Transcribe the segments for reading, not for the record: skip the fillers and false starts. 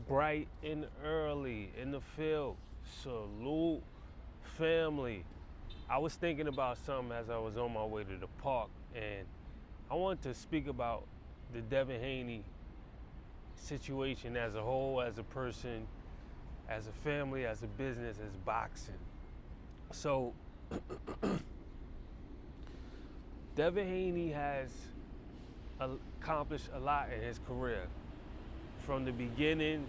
Bright and early in the field. Salute, family. I was thinking about something as I was on my way to the park, and I wanted to speak about the Devin Haney situation as a whole, as a person, as a family, as a business, as boxing. So, Devin Haney has accomplished a lot in his career, from the beginning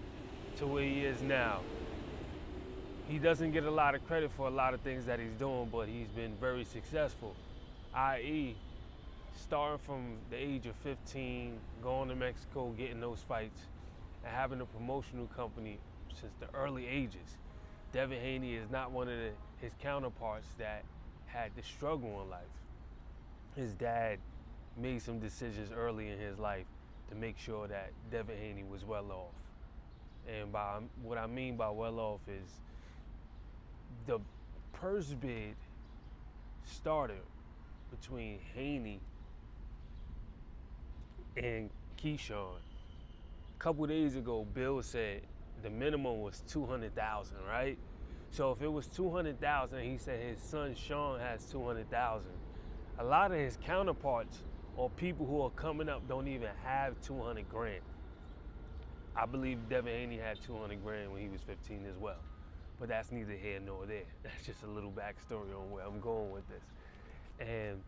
to where he is now. He doesn't get a lot of credit for a lot of things that he's doing, but he's been very successful, i.e., starting from the age of 15, going to Mexico, getting those fights, and having a promotional company since the early ages. Devin Haney is not one of his counterparts that had to struggle in life. His dad made some decisions early in his life to make sure that Devin Haney was well off. And by what I mean by well off is the purse bid started between Haney and Keyshawn. A couple days ago, Bill said the minimum was $200,000, right? So if it was $200,000, he said his son Sean has $200,000. A lot of his counterparts or people who are coming up don't even have 200 grand. I believe Devin Haney had 200 grand when he was 15 as well. But that's neither here nor there. That's just a little backstory on where I'm going with this. And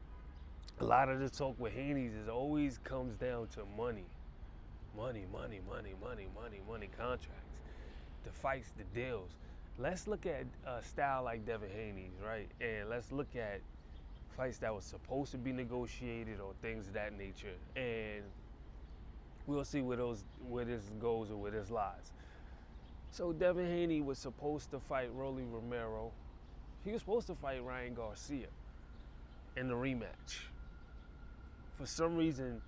a lot of the talk with Haney's is always comes down to money. Money, contracts. The fights, the deals. Let's look at a style like Devin Haney's, right? And let's look at fights that was supposed to be negotiated or things of that nature. And we'll see where this goes or where this lies. So Devin Haney was supposed to fight Rolly Romero. He was supposed to fight Ryan Garcia in the rematch. For some reason,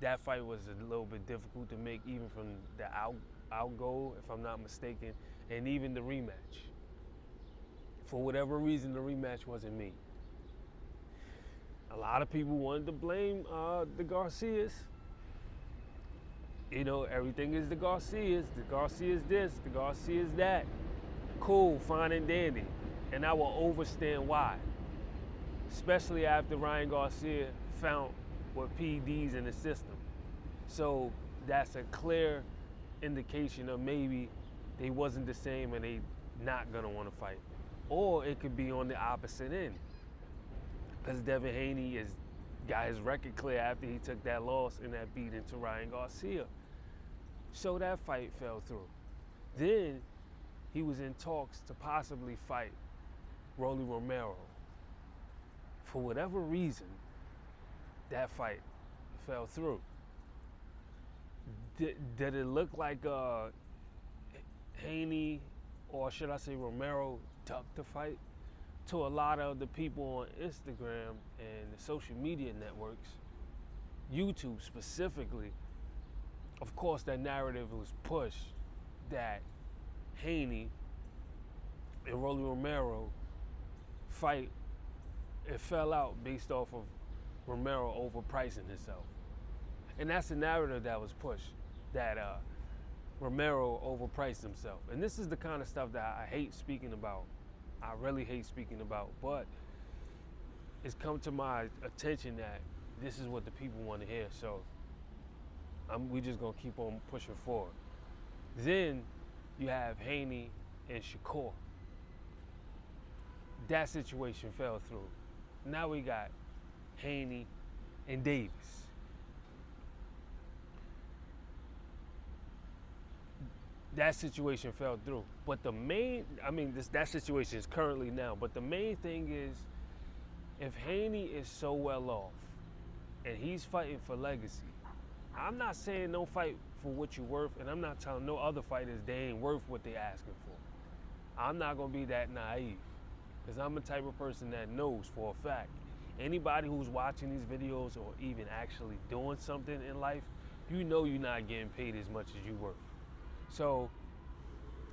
that fight was a little bit difficult to make, even from the outgo, if I'm not mistaken, and even the rematch. For whatever reason, the rematch wasn't made. A lot of people wanted to blame the Garcias. You know, everything is the Garcias. The Garcias this, the Garcias that. Cool, fine and dandy. And I will understand why. Especially after Ryan Garcia found what PEDs in the system. So that's a clear indication of maybe they wasn't the same and they not gonna want to fight. Or it could be on the opposite end. Because Devin Haney got his record clear after he took that loss and that beating to Ryan Garcia. So that fight fell through. Then he was in talks to possibly fight Rolly Romero. For whatever reason, that fight fell through. Did it look like Haney, or should I say Romero, ducked the fight? To a lot of the people on Instagram and the social media networks, YouTube specifically, of course that narrative was pushed that Haney and Rolly Romero fight, it fell out based off of Romero overpricing himself. And that's the narrative that was pushed, that Romero overpriced himself. And this is the kind of stuff that I hate speaking about. I really hate speaking about, but it's come to my attention that this is what the people want to hear. So we just gonna keep on pushing forward. Then you have Haney and Shakur. That situation fell through. Now we got Haney and Davis. That situation fell through. But that situation is currently now. But the main thing is, if Haney is so well off and he's fighting for legacy, I'm not saying no fight for what you're worth, and I'm not telling no other fighters they ain't worth what they asking for. I'm not gonna be that naive, because I'm the type of person that knows for a fact, anybody who's watching these videos or even actually doing something in life, you know you're not getting paid as much as you're worth. So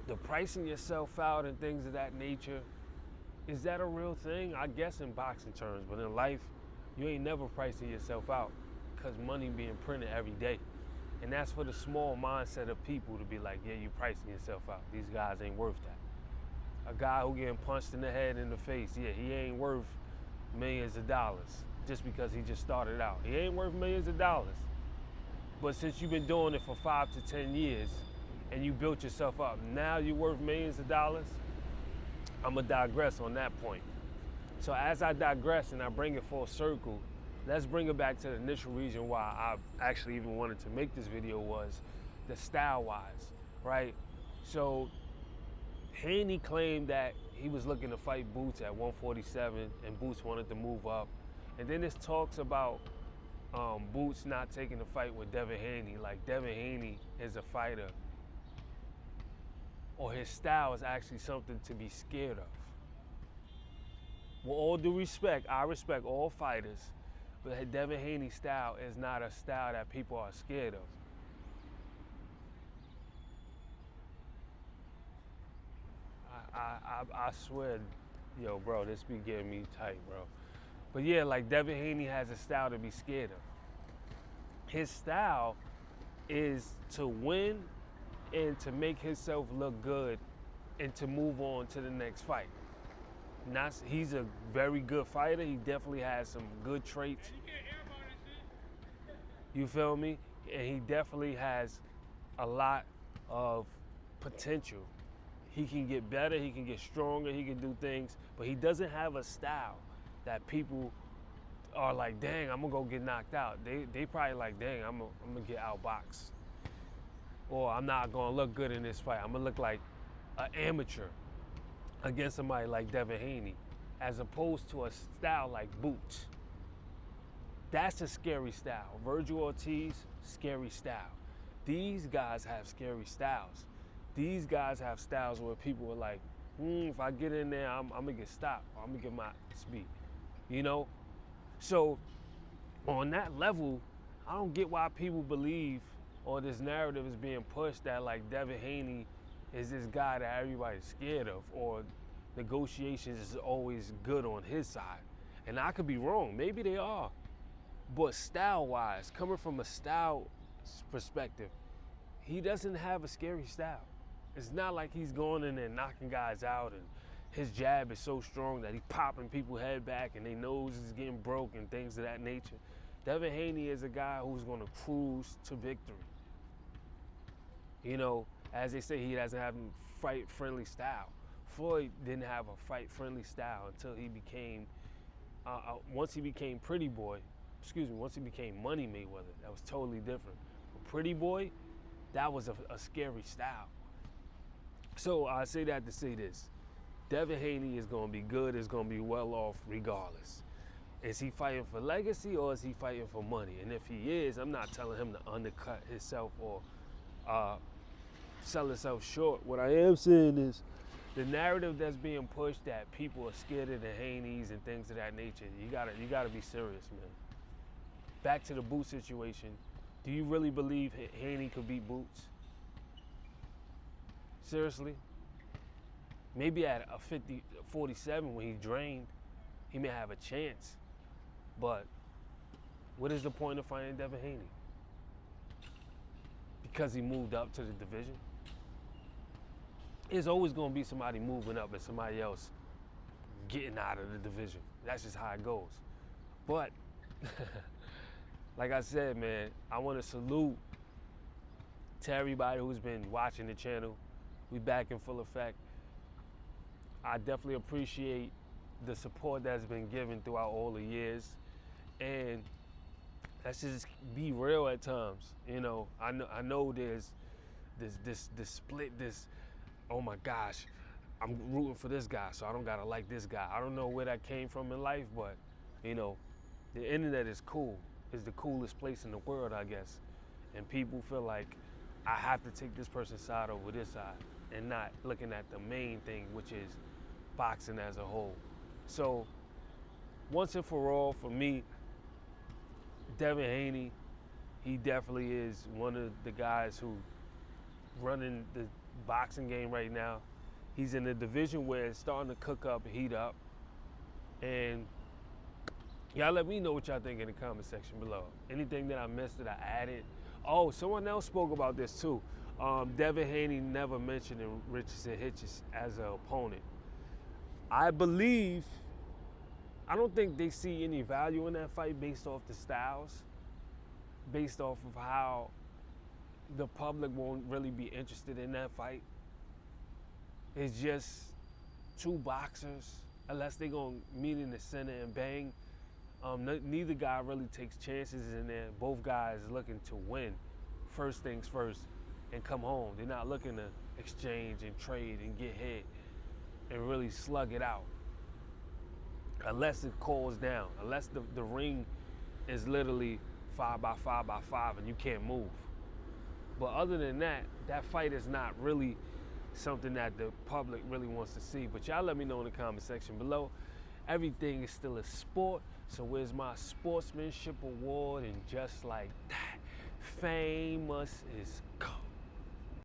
the pricing yourself out and things of that nature, is that a real thing? I guess in boxing terms, but in life, you ain't never pricing yourself out, because money being printed every day. And that's for the small mindset of people to be like, yeah, you're pricing yourself out. These guys ain't worth that. A guy who getting punched in the head, in the face, yeah, he ain't worth millions of dollars just because he just started out. He ain't worth millions of dollars. But since you've been doing it for 5 to 10 years and you built yourself up, now you're worth millions of dollars. I'm gonna digress on that point. So as I digress and I bring it full circle, let's bring it back to the initial reason why I actually even wanted to make this video was the style-wise, right? So Haney claimed that he was looking to fight Boots at 147 and Boots wanted to move up. And then this talks about Boots not taking the fight with Devin Haney. Like Devin Haney is a fighter, or his style is actually something to be scared of. With all due respect, I respect all fighters, but Devin Haney's style is not a style that people are scared of. I swear, yo, bro, this be getting me tight, bro. But yeah, like Devin Haney has a style to be scared of. His style is to win and to make himself look good and to move on to the next fight. He's a very good fighter. He definitely has some good traits. You feel me? And he definitely has a lot of potential. He can get better, he can get stronger, he can do things, but he doesn't have a style that people are like, dang, I'm gonna go get knocked out. They probably like, dang, I'm gonna get outboxed. Or I'm not gonna look good in this fight. I'm gonna look like an amateur against somebody like Devin Haney, as opposed to a style like Boots. That's a scary style. Virgil Ortiz, scary style. These guys have scary styles. These guys have styles where people are like, if I get in there, I'm gonna get stopped. Or I'm gonna get my speed, you know? So on that level, I don't get why people believe, or this narrative is being pushed that like Devin Haney is this guy that everybody's scared of, or negotiations is always good on his side. And I could be wrong, maybe they are. But style-wise, coming from a style perspective, he doesn't have a scary style. It's not like he's going in there knocking guys out and his jab is so strong that he's popping people's head back and their nose is getting broke and things of that nature. Devin Haney is a guy who's gonna cruise to victory. You know, as they say, he doesn't have a fight-friendly style. Floyd didn't have a fight-friendly style until he became, once he became Pretty Boy, once he became Money Mayweather, that was totally different. But Pretty Boy, that was a scary style. So I say that to say this. Devin Haney is going to be good, is going to be well off regardless. Is he fighting for legacy or is he fighting for money? And if he is, I'm not telling him to undercut himself or sell himself short. What I am saying is the narrative that's being pushed that people are scared of the Haneys and things of that nature, you gotta be serious, man. Back to the Boots situation. Do you really believe Haney could beat Boots? Seriously? Maybe at a 47 when he's drained, he may have a chance. But what is the point of fighting Devin Haney? Because he moved up to the division? There's always going to be somebody moving up and somebody else getting out of the division. That's just how it goes. But, like I said, man, I want to salute to everybody who's been watching the channel. We back in full effect. I definitely appreciate the support that's been given throughout all the years. And let's just be real at times. You know, I know there's this split, this, oh my gosh, I'm rooting for this guy, so I don't gotta like this guy. I don't know where that came from in life, but you know, the internet is cool. It's the coolest place in the world, I guess. And people feel like I have to take this person's side over this side and not looking at the main thing, which is boxing as a whole. So once and for all, for me, Devin Haney, he definitely is one of the guys who running the boxing game right now. He's in a division where it's starting to cook up and heat up. And y'all let me know what y'all think in the comment section below. Anything that I missed that I added, Oh, someone else spoke about this too. Devin Haney never mentioned Richardson Hitchens as an opponent. I believe, I don't think they see any value in that fight based off the styles, based off of how the public won't really be interested in that fight. It's just two boxers, unless they're going to meet in the center and bang. Neither guy really takes chances in there. Both guys looking to win, first things first, and come home. They're not looking to exchange and trade and get hit and really slug it out. Unless it cools down, unless the ring is literally 5x5x5 and you can't move. But other than that, that fight is not really something that the public really wants to see. But y'all let me know in the comment section below. Everything is still a sport, so where's my sportsmanship award? And just like that, famous is gone.